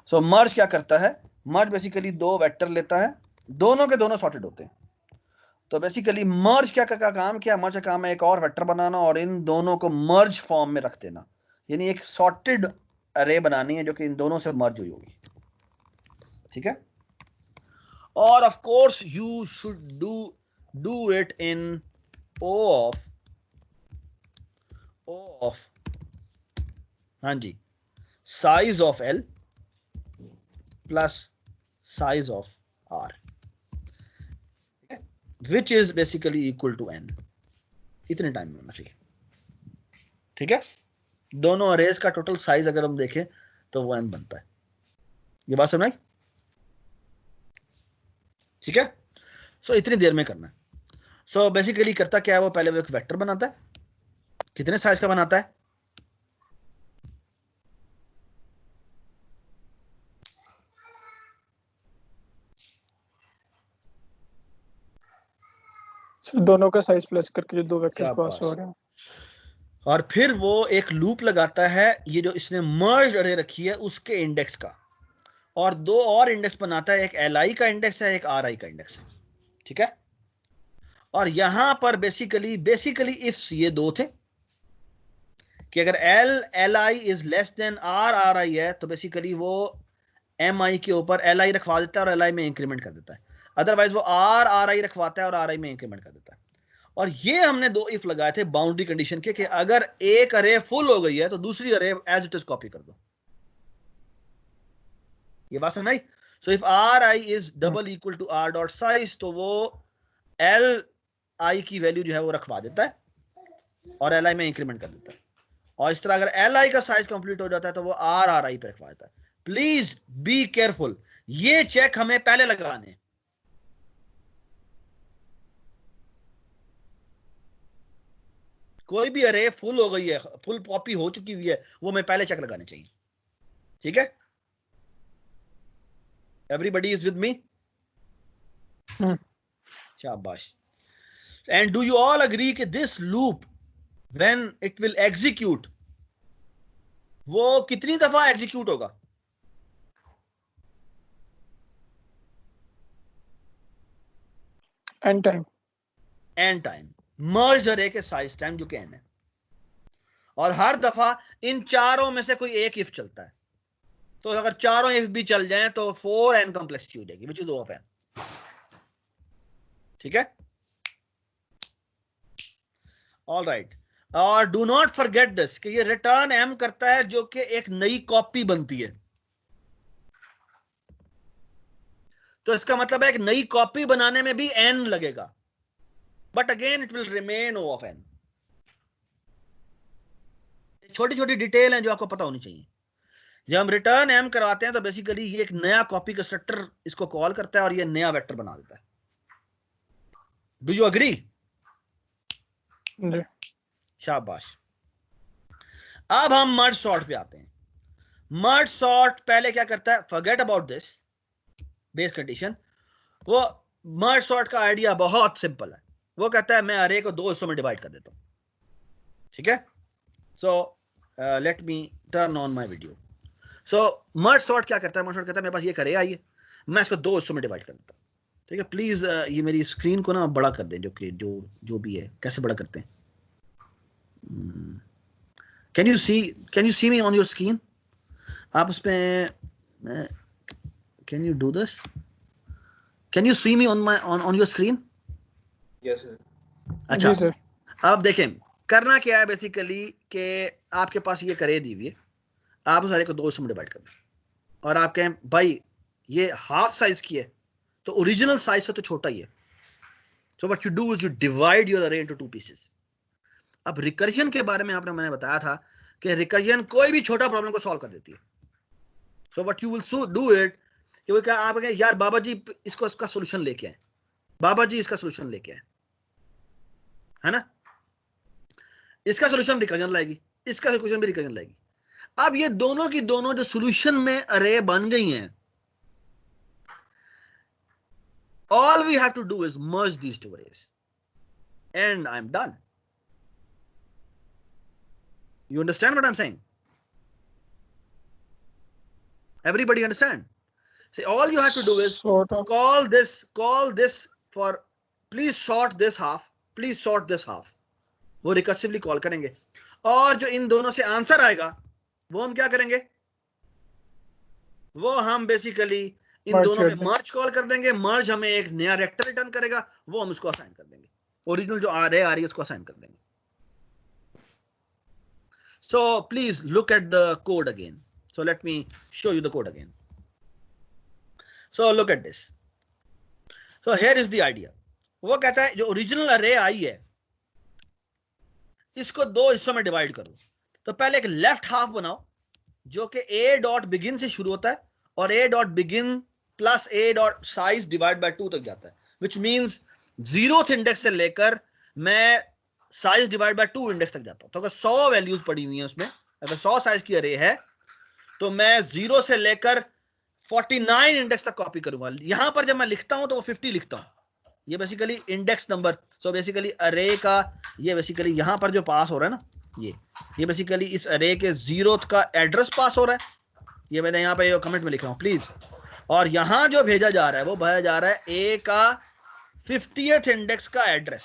सो मर्ज क्या करता है, मर्ज बेसिकली दो वेक्टर लेता है, दोनों के दोनों सॉर्टेड होते हैं। तो बेसिकली मर्ज क्या का काम क्या, मर्ज का काम है एक और वेक्टर बनाना और इन दोनों को मर्ज फॉर्म में रख देना, यानी एक सॉर्टेड अरे बनानी है जो कि इन दोनों से मर्ज हुई होगी, ठीक है। और of course you should do it in O of हाँ जी size of L plus size of R which is basically equal to N, इतने टाइम में होना चाहिए, ठीक है। दोनों अरेज का टोटल साइज अगर हम देखें तो वो एन बनता है। ये बात समझ आई, ठीक है। सो इतनी देर में करना है। सो बेसिकली करता क्या है, वो पहले वो एक वेक्टर बनाता है, कितने साइज का बनाता है, दोनों का साइज प्लस करके जो दो वेक्टर्स पास हो शाबाश। रहे हैं। और फिर वो एक लूप लगाता है ये जो इसने मर्ज अरे रखी है उसके इंडेक्स का, और दो और इंडेक्स बनाता है, एक एल आई का इंडेक्स है, एक आर आई का इंडेक्स है, ठीक है। और यहां पर बेसिकली इफ्स ये दो थे कि अगर L I is less than are आई है तो बेसिकली वो एम आई के ऊपर एल आई रखवा देता है और एल आई में इंक्रीमेंट कर देता है, अदरवाइज वो आर आई रखवाता है और आर आई में इंक्रीमेंट कर देता है। और ये हमने दो इफ लगाए थे बाउंड्री कंडीशन के कि अगर एक अरे फुल हो गई है तो दूसरी अरे एज इट इज कॉपी कर दो। ये बात समझ आई। So if R I is double equal to R dot size तो वो एल आई की वैल्यू जो है वो रखवा देता है और एल आई में इंक्रीमेंट कर देता है। और इस तरह अगर एल आई का साइज कंप्लीट हो जाता है तो वो आर आई पे रखवा देता है। प्लीज बी केयरफुल, ये चेक हमें पहले लगाने। कोई भी अरे फुल हो गई है, फुल कॉपी हो चुकी हुई है, वो हमें पहले चेक लगाने चाहिए, ठीक है। एवरीबडी इज विद मी, शाबाश। And do you all agree कि this loop when it will execute वो कितनी दफा एग्जीक्यूट होगा, N time, N time, merge array के साइज टाइम जो कि एन है, और हर दफा इन चारों में से कोई एक इफ चलता है। तो अगर चारों इफ भी चल जाएं तो 4n कॉम्प्लेक्सिटी हो जाएगी विच इज ऑफ एन, ठीक है। All right. और डू नॉट फॉरगेट दिस कि ये रिटर्न एम करता है जो कि एक नई कॉपी बनती है। तो इसका मतलब है एक नई कॉपी बनाने में भी एन लगेगा, but again it will remain O of n. छोटी छोटी डिटेल है जो आपको पता होनी चाहिए। जब हम रिटर्न एम करवाते हैं तो बेसिकली ये एक नया कॉपी कंस्ट्रक्टर इसको कॉल करता है और ये नया वेक्टर बना देता है। Do you agree? शाबाश। अब हम मर्ज सॉर्ट पे आते हैं। मर्ज सॉर्ट पहले क्या करता है, forget about this base condition. वो मर्ज सॉर्ट का आइडिया बहुत सिंपल है। वो कहता है मैं अरे को दो हिस्सों में डिवाइड कर देता हूं, ठीक है। So let me turn on my video. So merge sort क्या करता है, मर्ज सॉर्ट कहता है मेरे पास ये करे आइए, मैं इसको दो हिस्सों में डिवाइड कर देता हूं, ठीक है। प्लीज ये मेरी स्क्रीन को ना बड़ा कर दें, जो कि जो भी है कैसे बड़ा करते हैं। Can you see me on your screen? आप उस पे can you do this? Can you see me on my on your screen? Yes sir. अच्छा, जी सर। अब देखें करना क्या है बेसिकली कि आपके पास ये करे दी हुई है, आप उस सारे को दो हिस्सों में डिवाइड कर दें और आप कहें भाई ये हाफ साइज की है तो ओरिजिनल साइज से तो छोटा ही है। So what you do is you divide your अरे इनटू टू पीसेस। अब रिकर्जन के बारे में मैंने बताया था कि रिकर्जन कोई भी छोटा प्रॉब्लम को सॉल्व कर देती है। So what you will do it कि वो क्या आप कहें यार बाबा जी इसका सोल्यूशन लेके आए, बाबा जी इसका सोल्यूशन लेके आए, है ना। इसका सोल्यूशन रिकर्जन लाएगी, इसका सोल्यूशन भी रिकर्जन लाएगी। अब ये दोनों की दोनों जो सोल्यूशन में अरे बन गई हैं, all we have to do is merge these two arrays and I'm done. You understand what I'm saying? Everybody understand? See, all you have to do is sort of. call this for please sort this half, please sort this half. वो recursively call करेंगे और जो इन दोनों से answer आएगा वो हम क्या करेंगे, वो हम बेसिकली इन Merge दोनों कर में देंगे। मर्ज कॉल कर देंगे, मर्ज हमें एक नया वेक्टर रिटर्न करेगा, वो हम उसको असाइन कर देंगे, ओरिजिनल जो आ रही है उसको असाइन कर देंगे. So please look at the code again. So let me show you the code again. So look at this. So here is the idea. वो कहता है जो ओरिजिनल अरे आई है इसको दो हिस्सों में डिवाइड करो. तो पहले एक लेफ्ट हाफ बनाओ जो कि a डॉट बिगिन से शुरू होता है और a dot begin plus a dot size divide by 2 तक जाता है, विच मींस 0th इंडेक्स से लेकर मैं साइज डिवाइड बाय 2 इंडेक्स तक जाता हूं. तो अगर 100 वैल्यूज पड़ी हुई हैं उसमें, अगर 100 साइज की अरे है तो मैं 0 से लेकर 49 इंडेक्स तक कॉपी करूंगा. यहां पर जब मैं लिखता हूं तो वो 50 लिखता हूं. ये basically index number. So basically अरे का ये बेसिकली यहां पर जो पास हो रहा है ना, ये बेसिकली इस अरे के 0th का एड्रेस पास हो रहा है. ये मैंने यहां पे कमेंट में लिख रहा हूं प्लीज. और यहां जो भेजा जा रहा है वो भेजा जा रहा है ए का 50th इंडेक्स का एड्रेस.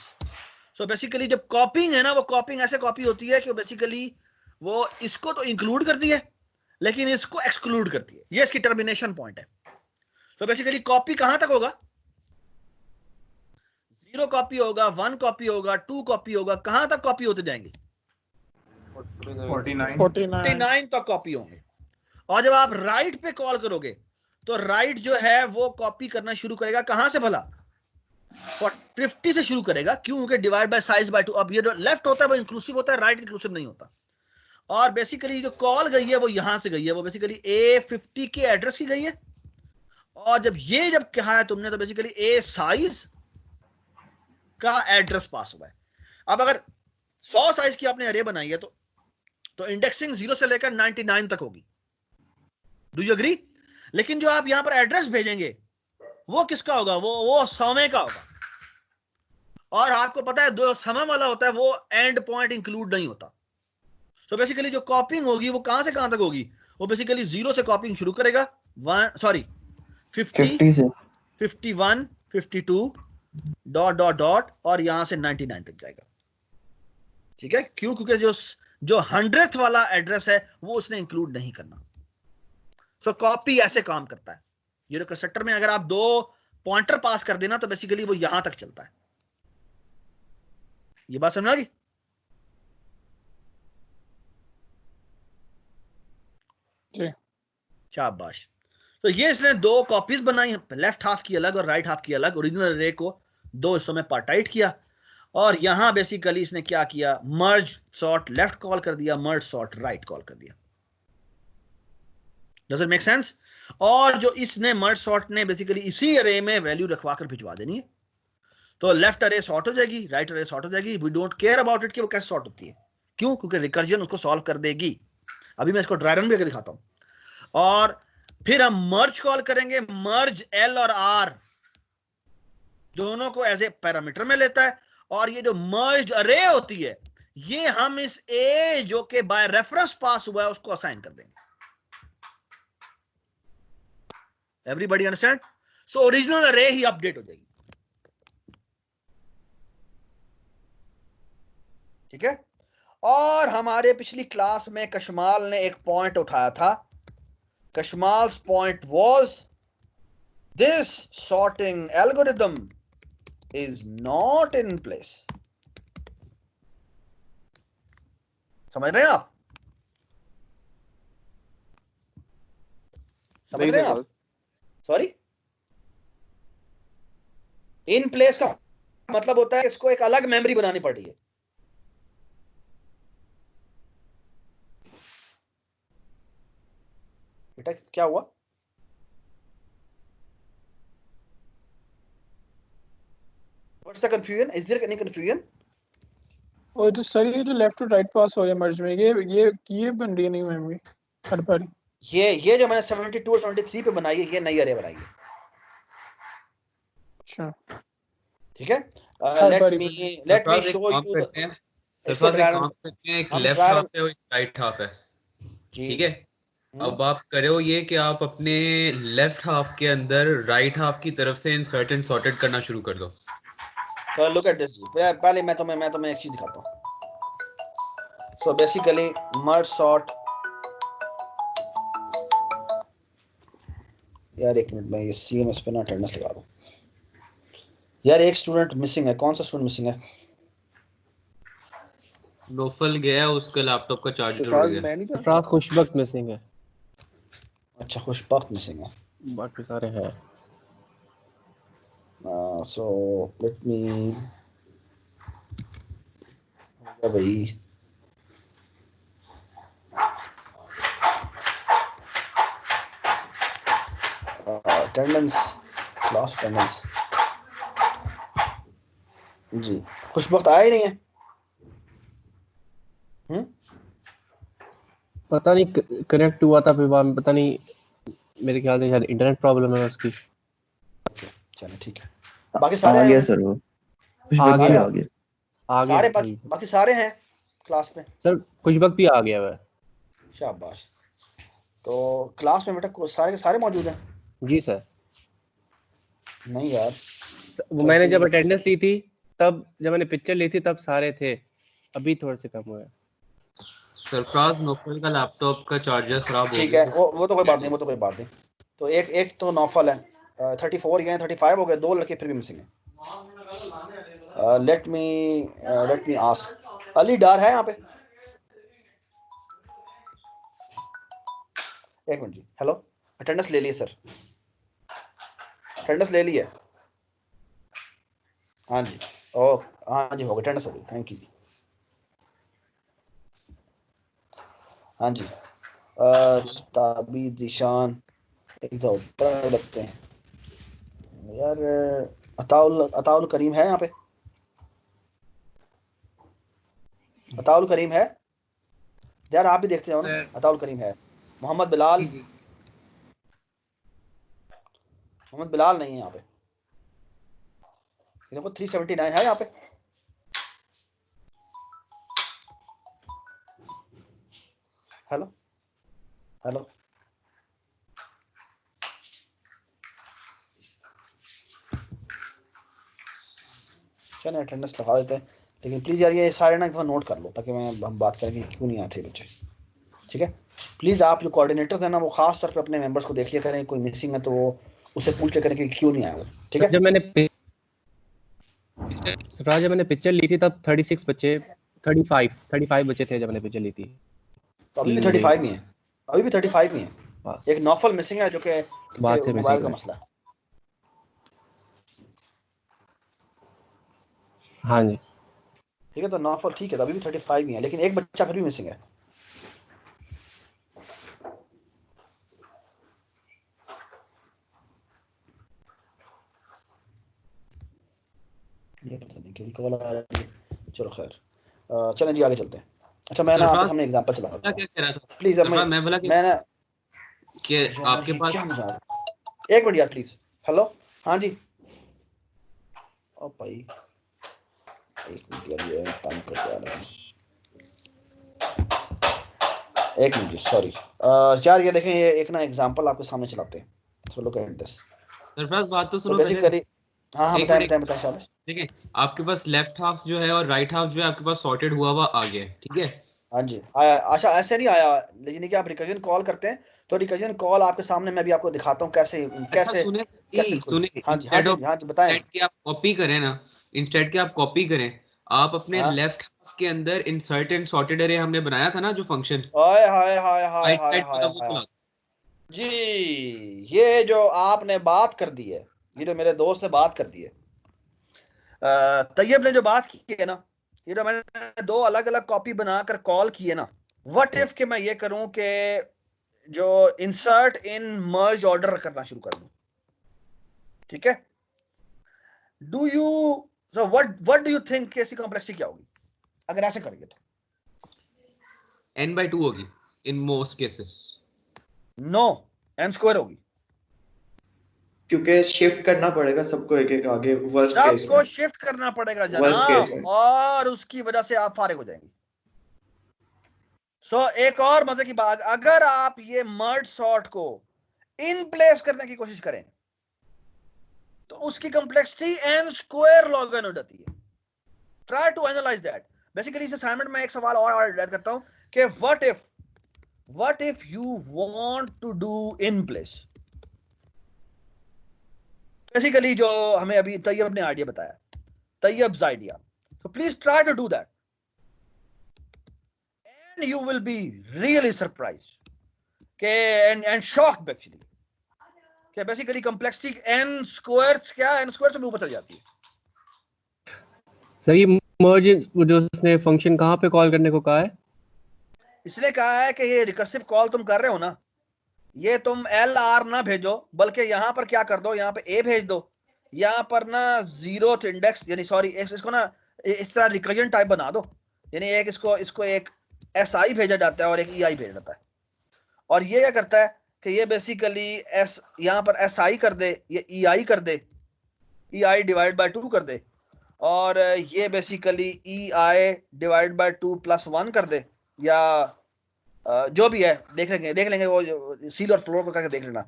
सो बेसिकली जब कॉपिंग है ना, वो कॉपिंग ऐसे कॉपी होती है कि बेसिकली वो इसको तो इंक्लूड करती है लेकिन इसको एक्सक्लूड करती है. ये इसकी टर्मिनेशन पॉइंट है. सो बेसिकली कॉपी कहां तक होगा, 0 कॉपी होगा, 1 कॉपी होगा, 2 कॉपी होगा, कहां तक कॉपी होते जाएंगे, 49 तक कॉपी होंगे. और जब आप राइट पे कॉल करोगे तो राइट जो है वो कॉपी करना शुरू करेगा कहां से भला, 50 से शुरू करेगा. क्यों? क्योंकि डिवाइड बाय साइज बाय 2. अब ये जो लेफ्ट होता है वो इंक्लूसिव होता है, राइट इंक्लूसिव नहीं होता. और बेसिकली जो कॉल गई है वो यहां से गई है, वो बेसिकली A50 के एड्रेस की गई है. और जब कहा है तुमने तो बेसिकली A साइज का एड्रेस पास हुआ है. अब अगर 100 साइज की आपने अरे बनाई है तो इंडेक्सिंग 0 से लेकर 99 तक होगी. Do you agree? लेकिन जो आप यहां पर एड्रेस भेजेंगे वो किसका होगा, वो 100वें का होगा. और आपको पता है जो समय वाला होता है वो एंड पॉइंट इंक्लूड नहीं होता. सो बेसिकली जो कॉपिंग होगी वो कहां से कहां तक होगी, वो बेसिकली 0 से कॉपिंग शुरू करेगा, 50 से 51 52 डॉट डॉट डॉट और यहां से 99 तक जाएगा. ठीक है? क्यों? क्योंकि जो 100th वाला एड्रेस है वो उसने इंक्लूड नहीं करना. सो कॉपी ऐसे काम करता है. ये कंस्ट्रक्टर में अगर आप 2 पॉइंटर पास कर देना तो बेसिकली वो यहां तक चलता है. ये बात समझ आ गई? शाबाश. तो ये इसने 2 कॉपीज बनाई, लेफ्ट हाफ की अलग और राइट हाफ की अलग. ओरिजिनल अरे को 2 हिस्सों में पार्टाइट किया और यहां बेसिकली इसने क्या किया, मर्ज सॉर्ट लेफ्ट कॉल कर दिया, मर्ज सॉर्ट राइट कॉल कर दिया. Does it make sense? और जो इसने मर्ज सॉर्ट ने बेसिकली इसी अरे में वैल्यू रखवा कर भिजवा देनी है. तो लेफ्ट अरे सॉर्ट हो जाएगी, राइट अरे सॉर्ट हो जाएगी. We don't care about it कि वो कैसे सॉर्ट होती है. क्यों? क्योंकि रिकर्जन उसको सॉल्व कर देगी. अभी मैं इसको ड्राई रन भी करके दिखाता हूं. और फिर हम मर्ज कॉल करेंगे. मर्ज एल और आर दोनों को एज ए पैरामीटर में लेता है. और ये जो मर्ज अरे होती है ये हम इस ए जो कि बाय रेफरेंस पास हुआ है उसको असाइन कर देंगे. Everybody understand? सो ओरिजिनल अरे ही अपडेट हो जाएगी. ठीक है? और हमारे पिछली क्लास में कशमाल ने एक पॉइंट उठाया था. Kashmal's point was this sorting algorithm is not in place. समझ रहे हैं आप? समझ रहे हैं आप? सॉरी, इन प्लेस का मतलब होता है इसको एक अलग मेमोरी बनानी पड़ रही है. बेटा क्या हुआ? What's the confusion? Is there any confusion? और जो सर ये जो लेफ्ट और राइट पास हो रहे हैं मर्ज में, ये बन रही है नहीं मेमोरी हर बार. ये जो मैंने 72 और 73 पे बनाई है ये नई अरे बनाई है. अच्छा ठीक है? Let me show you. एक लेफ्ट हाफ है और एक राइट हाफ है. ठीक है? अब आप करो ये कि आप अपने लेफ्ट हाफ के अंदर राइट हाफ की तरफ से इंसर्ट एंड सॉर्टेड करना शुरू कर दो। तो लुक एट दिस जी, पहले मैं तुम्हें एक चीज दिखाता हूँ। सो बेसिकली मर्ज सॉर्ट, यार एक मिनट में ये CMS पे ना अटेंडेंस लगा दूं यार। एक स्टूडेंट मिसिंग है, कौन सा स्टूडेंट मिसिंग है? नोफल गया, उसका लैपटॉप का चार्जर उड़ गया। मैं नहीं था। अफराज खुशबख्त मिसिंग है, अच्छा, खुशबख्त मिसिंग है। बाकी सारे हैं। सो लेट मी, भाई अटेंडेंस, क्लास अटेंडेंस जी, खुशबख्त आया ही नहीं है। पता नहीं कनेक्ट हुआ था, फिर बाद में पता नहीं, मेरे ख्याल से शायद इंटरनेट प्रॉब्लम है उसकी। चलो ठीक है, बाकी सारे आ हैं गया वहाँ? सर, वो आ खुशबख्त भी गया, आ गया। आ गया सारे भाई। बाकी सारे हैं क्लास में? सर खुशबख्त भी आ गया है। शाबाश। तो क्लास में बेटा सारे के सारे मौजूद हैं? जी सर। नहीं यार, वो मैंने जब अटेंडेंस ली थी, तब जब मैंने पिक्चर ली थी तब सारे थे, अभी थोड़े से कम हुए। सरफराज, नोफल का लैपटॉप का चार्जर खराब हो ठीक गया। है, वो तो कोई बात नहीं, वो तो कोई बात नहीं। तो एक तो नौफल है, 34 गए, 35 हो गए, 2 लड़के फिर भी मिसिंग है। लेट मी आस्क, अली डार है यहाँ पे? एक मिनट जी, हेलो, अटेंडेंस ले ली सर, अटेंडेंस ले ली है? हाँ जी, ओ हाँ जी, हो गई, अटेंडेंस हो गई, थैंक यू। हाँ जी, ताबी दिशान एक दो पढ़ लगते हैं यार। अताउल करीम है यहाँ पे? अताउल करीम है यार, आप भी देखते हो ना? अताउल करीम है। मोहम्मद बिलाल नहीं है यहाँ पे। देखो 379 है यहाँ पे। हेलो हेलो, चलो अटेंडेंस लगा देते हैं, लेकिन प्लीज़ यार ये सारे ना एक दफ़ा नोट कर लो, ताकि हम बात करें कि क्यों नहीं आते बच्चे। ठीक है, प्लीज़ आप जो कोऑर्डिनेटर्स हैं ना, वो खास तौर पे अपने मेंबर्स को देख लिया करें, कोई मिसिंग है तो वो उससे पूछ लिया करें कि क्यों नहीं आया वो। ठीक है, जब मैंने पिक्चर ली थी तब 36 बच्चे, 35 बच्चे थे जब मैंने पिक्चर ली थी। तो अभी भी 35 ही है, अभी भी 35 ही है। बस एक नौफल मिसिंग है, जो कि बात से मोबाइल का मिसिंग है। मसला है। हाँ जी, ठीक है, तो नौफल ठीक है, तो अभी भी 35 ही है, लेकिन एक बच्चा फिर भी मिसिंग है। ये पता नहीं क्यों कॉल आ रही है। चलो खैर, चलें जी, आगे चलते हैं। अच्छा, मैं ना आपके सरफराज सामने एग्जांपल चला क्या देता हूँ, कह रहा था प्लीज़। अब सरफराज, मैं बोला कि मैं ना, आपके ये पास क्या मजाक, एक मिनट यार प्लीज़। हेलो, हाँ जी, ओ भाई एक मिनट यार, ये तंग कर जा रहा है। एक मिनट जी, सॉरी यार, ये देखें, ये एक ना एग्जांपल आपके सामने चलाते हैं। So look at this. Sarfaraz बात तो सो सुनो पहले। बेसिकली, हाँ एक मिनट, बताएं शाबाश। ठीक है। आपके पास लेफ्ट हाफ जो है और राइट हाफ जो है आपके पास सॉर्टेड हुआ हुआ आ गया है, ठीक है। हाँ जी आया। अच्छा, ऐसे नहीं आया, लेकिन कि आप रिकर्जन कॉल करते हैं, तो रिकर्जन कॉल आपके सामने मैं भी आपको दिखाता हूँ कैसे अच्छा कैसे सुने, कैसे खुल। सुने, हाँ जी हाँ इंस्टेड जी ऑफ हाँ जी, बताएं। के आप कॉपी करें ना, इंस्टेड के आप कॉपी करें, आप अपने हाँ, लेफ्ट हाफ के अंदर इंसर्ट एंड सॉर्टेड एरे हमने बनाया था ना जो फंक्शन, हाय हाय हाय हाय राइट हाय साइड हाय वाला वो हाय चला। जी, ये जो आपने बात कर दी है, ये जो मेरे दोस्त ने बात कर दी है, तैयब ने जो बात की है ना, ये जो मैंने 2 अलग अलग कॉपी बनाकर कॉल किए ना, व्हाट इफ के मैं ये करूं कि जो इंसर्ट इन मर्ज ऑर्डर करना शुरू कर दूं। ठीक है, do you, so what do you think कि इसकी कॉम्प्लेक्सिटी क्या होगी अगर ऐसे करेंगे तो? n/2 होगी in most cases. No, n square होगी, क्योंकि शिफ्ट करना पड़ेगा सबको एक एक आगे, वर्स्ट केस सबको में। शिफ्ट करना पड़ेगा वर्स्ट केस जनाब, में और उसकी वजह से आप फारिग हो जाएंगे। सो एक और मजे की बात, अगर आप ये मर्ज सॉर्ट को इन प्लेस करने की कोशिश करें तो उसकी complexity n square log n हो जाती है। Try to analyse that. Basically इस असाइनमेंट में एक सवाल और ऐड करता हूं कि what if you want to do in place. Basically जो हमें अभी तैयब ने आइडिया बताया, Tayyab's idea, so please try to do that and you will be really surprised and shocked actually कि बेसिकली कॉम्प्लेक्सिटी n स्क्वायर्स क्या n स्क्वायर से भी ऊपर चली जाती है। सर ये मर्ज जो उसने फंक्शन कहाँ पे कॉल करने को कहा है? इसलिए कहा है कि ये रिकर्सिव कॉल तुम कर रहे हो ना, ये तुम LR ना भेजो, बल्कि यहां पर क्या कर दो, यहां पे A भेज दो, यहां पर ना जीरोथ इंडेक्स यानी सॉरी इसको ना इस तरह रिकर्जन टाइप बना दो, यानी एक इसको एक SI भेजा जाता है और एक EI भेजा जाता है। और ये क्या करता है कि ये बेसिकली एस यहां पर SI कर दे, ये EI कर दे, EI डिवाइड बाय 2 कर दे, और ये बेसिकली EI डिवाइड बाय 2 + 1 कर दे, या जो भी है देख लेंगे वो सील और फ्लोर को करके देख लेना।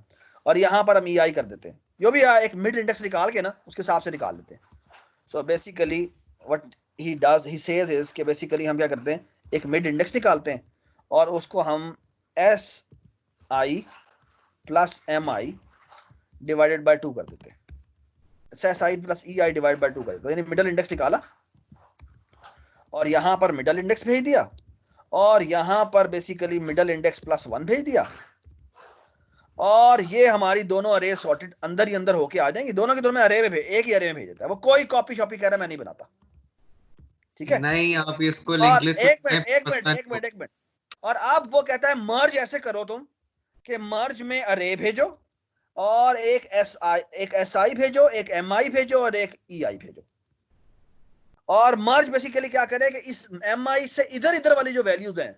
और यहाँ पर हम EI कर देते हैं, जो भी एक मिड इंडेक्स निकाल के ना उसके हिसाब से निकाल लेते हैं। सो basically what he does he says is कि बेसिकली हम क्या करते हैं, एक मिड इंडेक्स निकालते हैं और उसको हम SI + MI डिवाइडेड बाय 2 कर देते हैं, SI + EI डिवाइड बाय 2 कर देते हैं, यानी मिडल इंडेक्स निकाला और यहाँ पर मिडल इंडेक्स भेज दिया और यहां पर बेसिकली मिडल इंडेक्स +1 भेज दिया, और ये हमारी दोनों अरे सॉर्टेड अंदर ही अंदर होके आ जाएंगी। दोनों के दोनों में अरे में एक ही अरे में भेज देता है वो, कोई कॉपी शॉपी कह रहा है मैं नहीं बनाता, ठीक है। नहीं, आप इसको और लिंक लिस्ट एक मिनट और अब वो कहता है मर्ज ऐसे करो तुम कि मर्ज में अरे भेजो और एक SI भेजो, एक MI भेजो और एक EI भेजो, और मर्ज बेसिकली क्या करे कि इस MI से इधर इधर वाली जो वैल्यूज हैं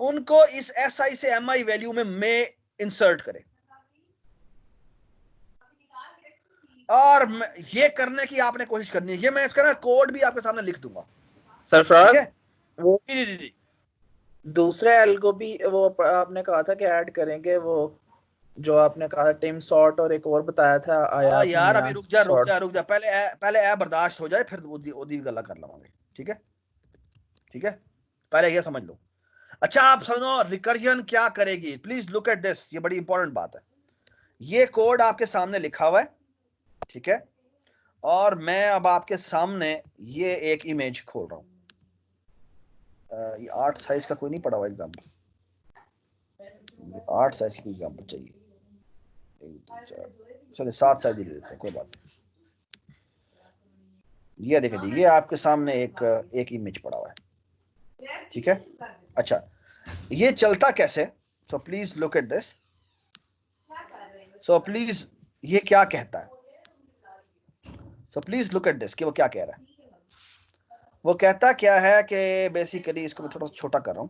उनको इस SI से MI वैल्यू में इंसर्ट करे। और ये करने की आपने कोशिश करनी है, ये मैं इसका ना कोड भी आपके सामने लिख दूंगा। सरफराज, ठीक है? वो जी दूसरे एल को भी वो आपने कहा था कि ऐड करेंगे, वो जो आपने कहा टीम सॉर्ट और एक और बताया था आया यार अभी रुक जा पहले ए बर्दाश्त हो जाए फिर ओदी गल्ला कर लवांगे, ठीक है पहले ये समझ लो। अच्छा आप सुनो रिकर्जन क्या करेगी, प्लीज लुक एट दिस, ये बड़ी इंपॉर्टेंट बात है। ये कोड आपके सामने लिखा हुआ है, ठीक है, और मैं अब आपके सामने ये एक इमेज खोल रहा हूं। ये 8 साइज का कोई नहीं पड़ा हुआ एग्जाम्पल, 8 साइज की एग्जाम्पल चाहिए, 1 2 4 चलिए 7 साइज ले लेते हैं, कोई बात नहीं। ये देखिए जी, ये आपके सामने एक इमेज पड़ा हुआ है, ठीक है। अच्छा ये चलता कैसे, so please look at this, so please ये क्या कहता है, so please look at this कि वो क्या कह रहा है। वो कहता क्या है कि बेसिकली इसको मैं थोड़ा छोटा कर रहा हूं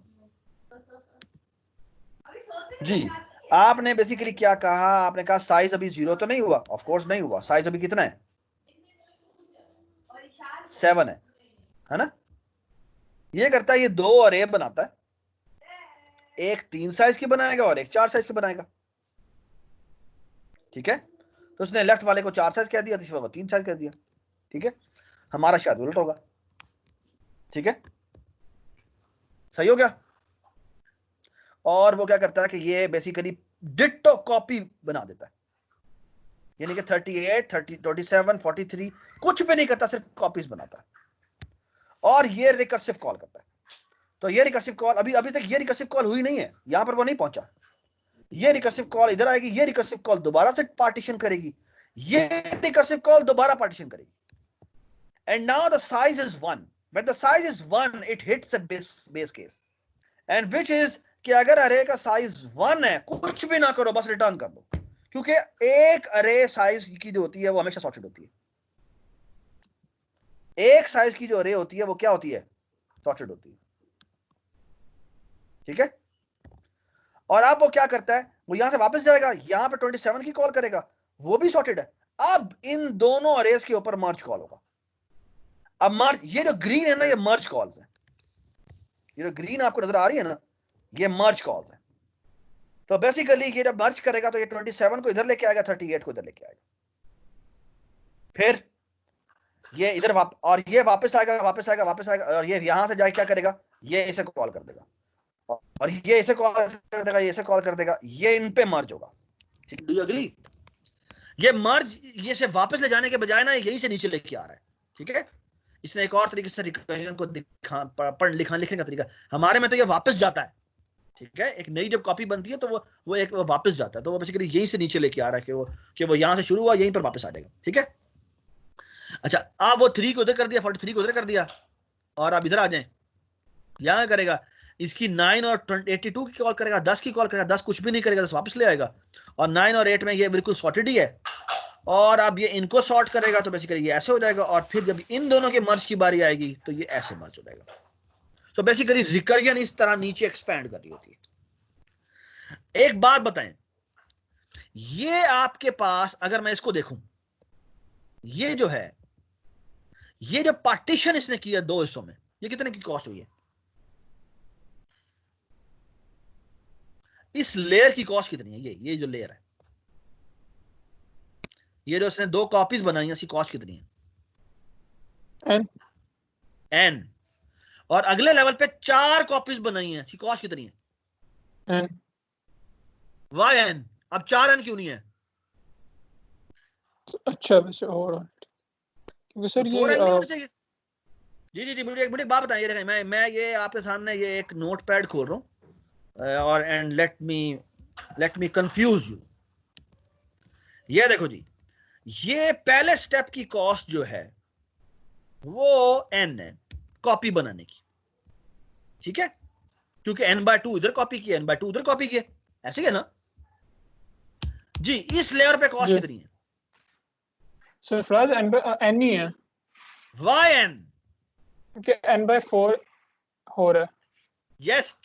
जी। आपने बेसिकली क्या कहा, आपने कहा साइज अभी 0 तो नहीं हुआ, ऑफ कोर्स नहीं हुआ, साइज अभी कितना है 7 है ना। ये करता है ये 2 अरे बनाता है, एक 3 साइज की बनाएगा और एक 4 साइज की बनाएगा, ठीक है। तो उसने लेफ्ट वाले को 4 साइज कह दिया, तीसरे को 3 साइज कह दिया, ठीक है। हमारा शायद उल्टा होगा, ठीक है, सही हो गया। और वो क्या करता है कि ये बेसिकली डिट्टो कॉपी बना देता है, यानी कि 38 30 27 43 कुछ भी नहीं करता, सिर्फ कॉपीज बनाता है, और ये रिकर्सिव कॉल करता है। तो ये रिकर्सिव कॉल अभी तक ये रिकर्सिव कॉल हुई नहीं है, यहां पर वो नहीं पहुंचा, ये रिकर्सिव कॉल इधर आएगी, ये रिकर्सिव कॉल दोबारा से पार्टीशन करेगी, ये रिकर्सिव कॉल दोबारा पार्टीशन करेगी, and now the size is 1। When the size is 1 it hits the base case, and which is कि अगर अरे का साइज 1 है, कुछ भी ना करो, बस रिटर्न कर दो, क्योंकि एक अरे साइज की जो होती है वो हमेशा सॉर्टेड होती है। एक साइज की जो अरे होती है वो क्या होती है, सॉर्टेड होती है, ठीक है। और अब वो क्या करता है, वो यहां से वापस जाएगा, यहां पे 27 की कॉल करेगा, वो भी सॉर्टेड है। अब इन दोनों अरेज के ऊपर मर्ज कॉल होगा। अब मर्ज, ये जो ग्रीन है ना, ये मर्ज कॉल्स है, ये जो ग्रीन आपको नजर आ रही है ना, ये मर्ज कॉल्स है। तो बेसिकली ये जब मर्ज करेगा तो ये 27 को इधर लेके आएगा, 38 को इधर लेके आएगा, फिर ये इधर और ये वापस आएगा और ये यहां से जाके क्या करेगा, ये इसे कॉल कर देगा और ये इसे कॉल कर देगा, ये इसे कॉल कर देगा, ये इन पे मर्ज होगा। ठीक, डू यू एग्री? ये मर्ज ये से वापस ले जाने के बजाय ना यहीं से नीचे लेके आ रहा है। ठीक है, इसने एक और तरीके से रिकर्जन को लिखने का तरीका, हमारे में तो ये वापस जाता है। ठीक है, एक नई जब कॉपी बनती है तो वो वापस जाता है, तो वो बेसिकली यहीं से नीचे लेके आ रहा है कि वो यहां से शुरू हुआ यहीं पर वापस आ जाएगा। ठीक है, अच्छा आप वो 3 को उधर कर दिया, 43 को उधर कर दिया और आप इधर आ जाएं, यहां करेगा इसकी 9 और 82 की कॉल करेगा, 10 की कॉल करेगा, 10 कुछ भी नहीं करेगा, 10 वापस ले आएगा और 9 और 8 में ये बिल्कुल सॉर्टेड ही है। और अब ये इनको सॉर्ट करेगा तो बेसिकली ये ऐसे हो जाएगा और फिर जब इन दोनों के मर्ज की बारी आएगी तो ये ऐसे मर्ज हो जाएगा। तो बेसिकली रिकर्जन इस तरह नीचे एक्सपैंड कर रही होती है। एक बात बताएं, ये आपके पास अगर मैं इसको देखूं, ये जो है ये जो पार्टीशन इसने किया 2 हिस्सों में, ये कितने की कॉस्ट हुई है? इस लेयर की कॉस्ट कितनी है? ये जो लेयर है, ये जो इसने 2 कॉपीज बनाई है, इसकी कॉस्ट कितनी है? n। और अगले लेवल पे 4 कॉपीज बनाई है, इसकी कॉस्ट कितनी है? Why n। अब 4n क्यों नहीं है? अच्छा वैसे और क्योंकि सर ये 4n नहीं होना चाहिए। जी मुझे एक बात बताइए, देखें मैं ये आपके सामने ये एक नोट पैड खोल रहा हूं और and let me confuse you. ये देखो जी, ये पहले स्टेप की कॉस्ट जो है वो n है कॉपी बनाने की। ठीक है, क्योंकि n/2 इधर कॉपी किया, n/2 उधर कॉपी किया, ऐसे ही है ना जी। इस लेयर पे कॉस्ट कितनी है? सर फ्राज n ही है। Why n? क्योंकि n/4 हो रहा है। यस,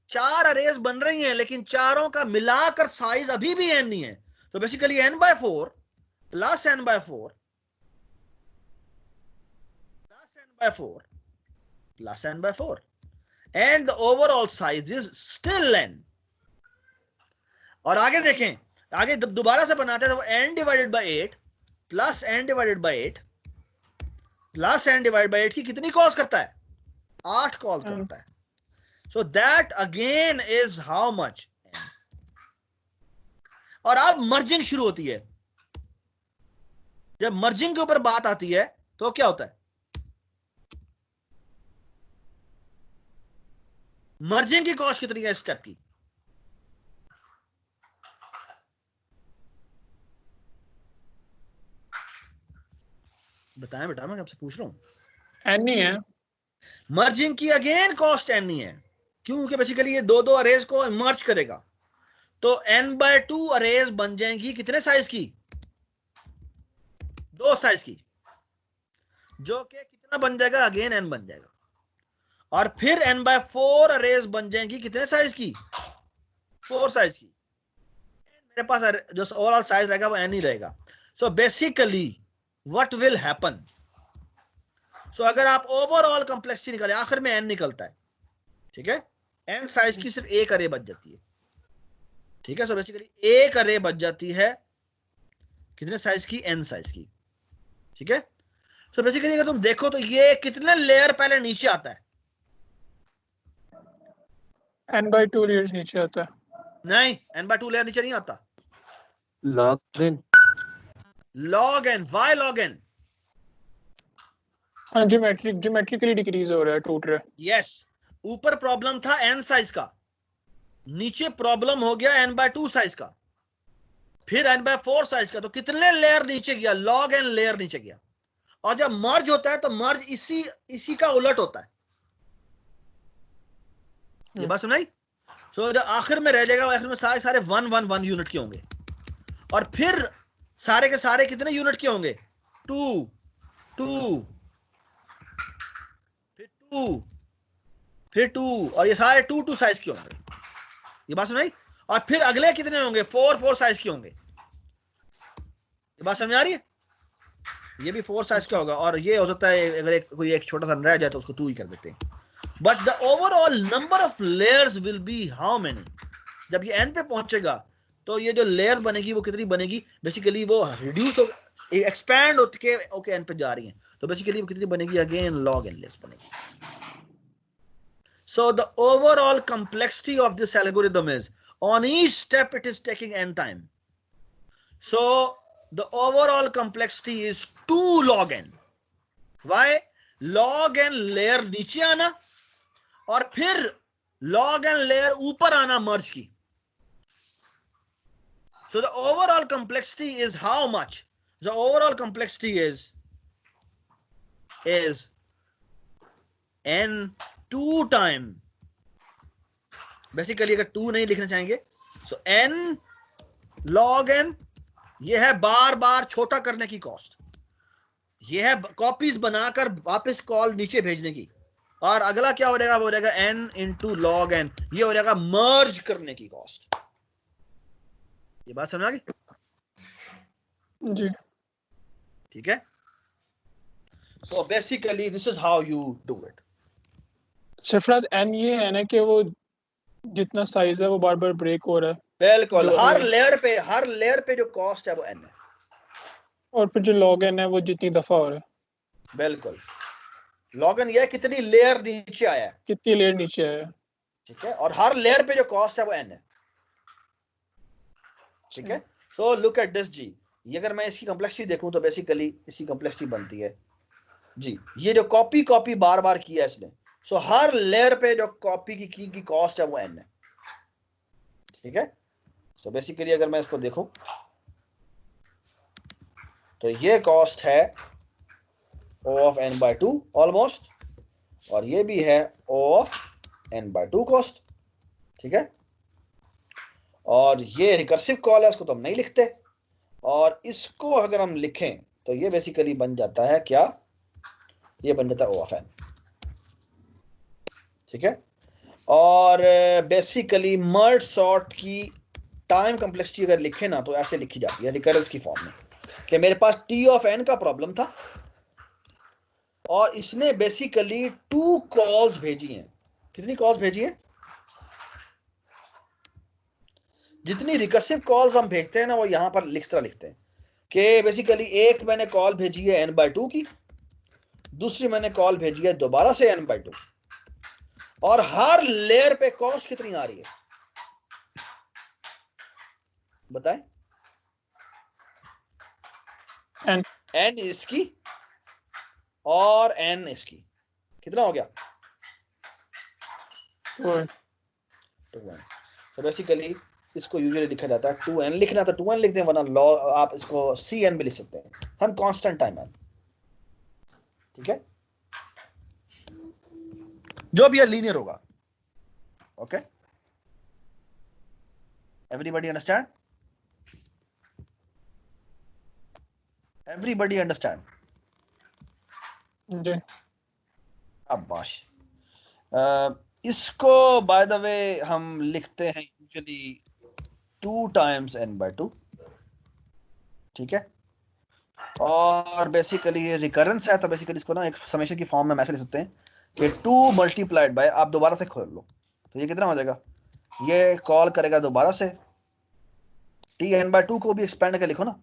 4 अरेज बन रही हैं लेकिन चारों का मिलाकर साइज अभी भी n नहीं है। तो basically n/4 plus n/4 plus n/4 plus n/4 and the overall size is still n। और आगे देखें, आगे दोबारा से बनाते हैं तो n/8 plus n/8 plus n/8 की कितनी कॉल करता है? 8 कॉल करता है। So that again is how much? और अब मर्जिंग शुरू होती है। जब मर्जिंग के ऊपर बात आती है तो क्या होता है? मर्जिंग की कॉस्ट कितनी है इस स्टेप की? बताएं बेटा, मैं आपसे पूछ रहा हूं। n ही है। मर्जिंग की अगेन कॉस्ट n ही है, क्योंकि बेसिकली ये 2 अरेज को मर्ज करेगा तो n/2 अरेज बन जाएंगी कितने साइज की? 2 साइज की, जो कि कितना बन जाएगा? अगेन n बन जाएगा। और फिर n/4 अरेज बन जाएंगी कितने साइज की? 4 साइज की। मेरे पास जो ओवरऑल साइज रहेगा वो n ही रहेगा। So basically what will happen? So अगर आप ओवरऑल कॉम्प्लेक्सिटी निकालें, आखिर में n निकलता है। ठीक है, n साइज की सिर्फ एक अरे बच जाती है। ठीक है, सो बेसिकली एक अरे बच जाती है कितने साइज की? n साइज की। ठीक है, सो बेसिकली अगर तुम देखो तो ये कितने लेयर पहले नीचे आता है? n/2 लेयर्स नीचे आता है। नहीं, n/2 लेयर नीचे नहीं आता। log n। Why log n? हाँ, ज्योमेट्रिकली डिक्रीज हो रहा है, टूट रहा है। यस, ऊपर प्रॉब्लम था n साइज का, नीचे प्रॉब्लम हो गया n/2 साइज का, फिर n/4 साइज का। तो कितने लेयर नीचे गया? log n लेयर नीचे गया। और जब मर्ज होता है तो मर्ज इसी का उलट होता है। ये बात सुनाई? सो जो आखिर में रह जाएगा, आखिर में सारे 1 यूनिट के होंगे और फिर सारे के सारे कितने यूनिट के होंगे? 2 फिर 2 और ये सारे 2 साइज के होंगे। ये बात सुनाई? और फिर अगले कितने होंगे? 4 साइज के होंगे। ये बात समझ आ रही है? ये भी 4 साइज का होगा और ये हो सकता है अगर कोई एक छोटा सा रह जाए तो उसको 2 ही कर देते हैं। But the overall number of layers will be how many. जब ये n पे पहुंचेगा तो ये जो लेयर बनेगी वो कितनी बनेगी? बेसिकली वो रिड्यूस हो, एक्सपैंड होके ओके n पे जा रही है, तो बेसिकली वो कितनी बनेगी? अगेन log n लेयर्स बनेगी. So the overall complexity of this algorithm is on each step it is taking n time. So the overall complexity is 2 log n. Why? log n layer नीचे आना और फिर log n layer ऊपर आना merge की. So the overall complexity is how much? The overall complexity is n 2 time. Basically अगर 2 नहीं लिखना चाहेंगे so n log n, ये है बार बार छोटा करने की कॉस्ट, ये है कॉपीज बनाकर वापस कॉल नीचे भेजने की, और अगला क्या हो जाएगा? वो हो जाएगा n इंटू log n, ये हो जाएगा मर्ज करने की कॉस्ट. ये बात समझ आ गई? जी. ठीक है. So basically this is how you do it. Sarfaraz n ये है ना कि वो जितना साइज है वो बार बार ब्रेक हो रहा है, बिल्कुल, जो हर लेयर पे जो कॉस्ट है वो n है. और फिर जो log n है वो जितनी दफा हो रहा है, बिल्कुल, log n ये कितनी लेयर नीचे आया है, कितनी लेयर नीचे आया है. ठीक है, और हर लेयर पे जो कॉस्ट है वो n है. ठीक है. सो लुक एट दिस जी, ये अगर मैं इसकी कॉम्प्लेक्सिटी देखूं तो बेसिकली इसकी कॉम्प्लेक्सिटी बनती है जी, ये जो कॉपी बार बार किया इसने, सो हर लेयर पे जो कॉपी की कॉस्ट है वो n है. ठीक है. सो बेसिकली अगर मैं इसको देखूं तो ये कॉस्ट है O of n by 2 almost, और ये भी है O of n by 2 cost. ठीक है. और ये रिकर्सिव कॉल है, इसको तो हम नहीं लिखते, और इसको अगर हम लिखें तो ये बेसिकली बन जाता है क्या? ये बन जाता है O of n. ठीक है. और बेसिकली मर्ज सॉर्ट की टाइम कॉम्प्लेक्सिटी अगर लिखे ना तो ऐसे लिखी जाती है रिकरेंस की फॉर्म में, कि मेरे पास T of n का प्रॉब्लम था और इसने बेसिकली 2 कॉल्स भेजी हैं. कितनी कॉल्स भेजी हैं? जितनी रिकर्सिव कॉल्स हम भेजते हैं ना वो यहां पर इस तरह लिखते हैं कि बेसिकली एक मैंने कॉल भेजी है n by 2 की, दूसरी मैंने कॉल भेजी है दोबारा से n by 2, और हर लेयर पे कॉस्ट कितनी आ रही है बताएं? n इसकी और n इसकी, कितना हो गया? 2n. 2n. तो बेसिकली इसको यूजुअली लिखा जाता है 2n, लिखना तो 2n लिखते हैं, वरना लॉग आप इसको cn भी लिख सकते हैं, हम कांस्टेंट टाइम n. ठीक है. जो भी लीनियर होगा. Okay, everybody understand? Everybody understand? जी. शाबाश. इसको बाय द वे हम लिखते हैं यूजुअली 2 times n by 2. ठीक है. और बेसिकली ये रिकरेंस है, तो बेसिकली इसको ना एक समेशन की फॉर्म में मैसेज लिख सकते हैं कि 2 मल्टीप्लाइड बाय, आप दोबारा से खोल लो तो ये कितना हो जाएगा? ये कॉल करेगा दोबारा से, t n by 2 को भी एक्सपेंड करके लिखो ना,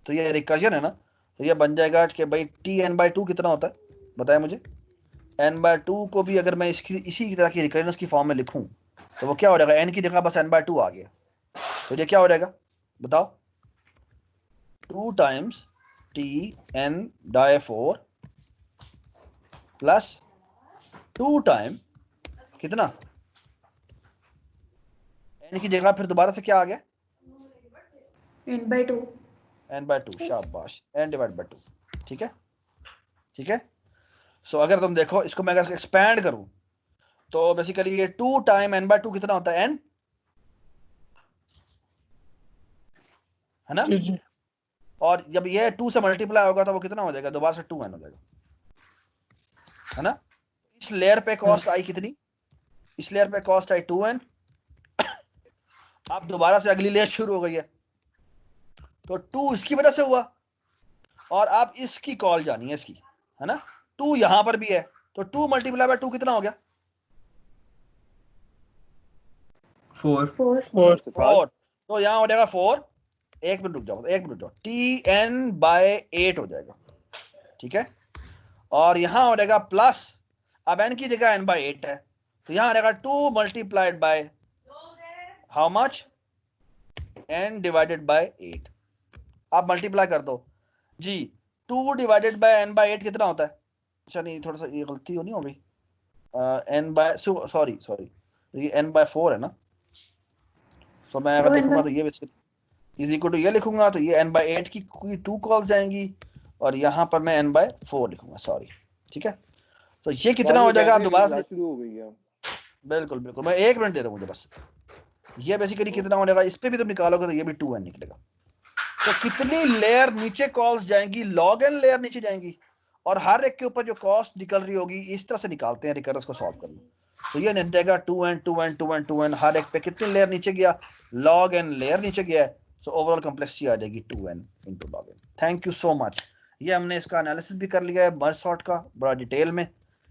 तो ये रिकर्जन है ना, तो ये बन जाएगा कि भाई t n by 2 कितना होता है बताया मुझे? n by 2 को भी अगर मैं इसी तरह की रिकरेंस की फॉर्म में लिखूं तो वो क्या हो जाएगा? n की जगह बस n by 2 आ गया, तो ये क्या हो जाएगा बताओ? 2 times t n die 4 plus 2 time कितना? n की जगह फिर दोबारा से क्या आ गया? n by 2. n by 2. शाबाश, n डिवाइड बाय 2. ठीक है. ठीक है. सो अगर तुम देखो इसको मैं अगर एक्सपैंड करूं तो बेसिकली ये 2 टाइम n by 2 कितना होता है? n है ना? जी जी. और जब ये 2 से मल्टीप्लाई होगा तो वो कितना हो जाएगा? दोबारा से 2n हो जाएगा, है ना? इस लेयर पे कॉस्ट आई कितनी? इस लेयर पे कॉस्ट आई 2n. अब दोबारा से अगली लेयर शुरू हो गई है, तो 2 इसकी वजह से हुआ, और अब इसकी कॉल जानी है इसकी, है ना? 2 यहां पर भी है तो 2 मल्टीप्लाई बाय 2 कितना हो गया? 4 4 4। तो यहाँ हो जाएगा 4, एक मिनट रुक जाओ, TN/8 हो जाएगा, ठीक है। और यहाँ हो जाएगा प्लस, अब n की जगह n/8 है, तो यहाँ आ जाएगा 2 multiplied by how much? n divided by 8। आप मल्टीप्लाई कर दो जी। 2 डिवाइडेड बाय n/8 कितना होता है? अच्छा नहीं, थोड़ा सा ये गलती नहीं हो गई, सॉरी ये n/4 है ना। सो मैं अगर लिखूंगा तो ये इज इक्वल टू ये लिखूंगा, तो ये n/8 की 2 कॉल्स जाएंगी, और यहाँ पर मैं n/4 लिखूंगा, सॉरी, ठीक है। तो ये कितना हो जाएगा? आप दोबारा से, बिल्कुल बिल्कुल, मैं 1 मिनट दे दो मुझे बस। ये बेसिकली कितना हो जाएगा, इस पे भी तुम निकालोगे तो ये भी 2n निकलेगा। तो कितनी लेयर नीचे कॉल्स जाएंगी? log n लेयर नीचे जाएंगी, और हर एक के ऊपर जो कॉस्ट निकल रही होगी इस तरह से निकालते हैं रिकरेंस को सॉल्व करना। तो ये निकल जाएगा 2n 2n 2n 2n, हर एक पे कितनी लेयर नीचे गया? log n लेयर नीचे गया है, सो ओवरऑल कॉम्प्लेक्सिटी आ जाएगी 2n into log n। Thank you so much. ये हमने इसका एनालिसिस भी कर लिया है मर्ज सॉर्ट का बड़ा डिटेल में,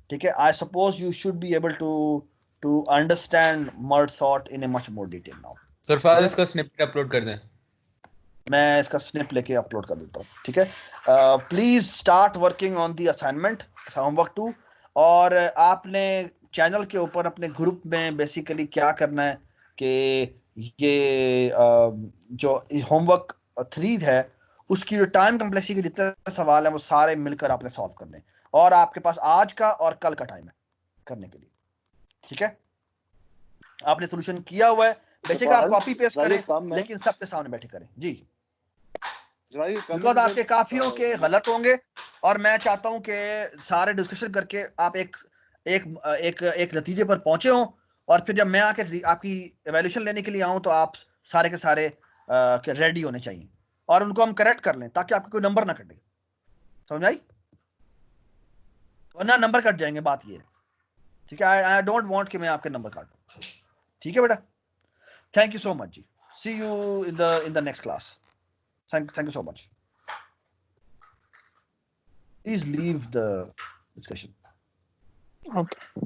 ठीक है। I suppose you should be able to understand merge sort in a much more detail now. Sarfaraz इसका स्निपेट अपलोड कर दें। मैं इसका स्निप लेके अपलोड कर देता हूँ, ठीक है। Please start working on the assignment homework 2। और आपने चैनल के ऊपर अपने ग्रुप में बेसिकली क्या करना है कि ये जो होमवर्क 3 है उसकी जो टाइम कम्प्लेक्सिटी के जितने सवाल हैं वो सारे मिलकर आपने सॉल्व करने, और आपके पास आज का और कल का टाइम है करने के लिए, ठीक है। आपने सोल्यूशन किया हुआ है, बेशक आप कॉपी पेस्ट करें लेकिन सबके सामने बैठे करें जी, बिकॉज आपके काफियों के गलत होंगे, और मैं चाहता हूं कि सारे डिस्कशन करके आप एक एक एक एक नतीजे पर पहुंचे हों, और फिर जब मैं आके आपकी एवेल्यूशन लेने के लिए आऊं तो आप सारे के सारे रेडी होने चाहिए, और उनको हम करेक्ट कर लें ताकि आपको कोई नंबर ना कटे, समझ आई? वरना नंबर कट जाएंगे, बात ये है, ठीक है। आई डोंट वांट कि मैं आपके नंबर काटूं, ठीक है बेटा। थैंक यू सो मच जी, see you in the next class. Thank you so much. Please leave the discussion. Okay.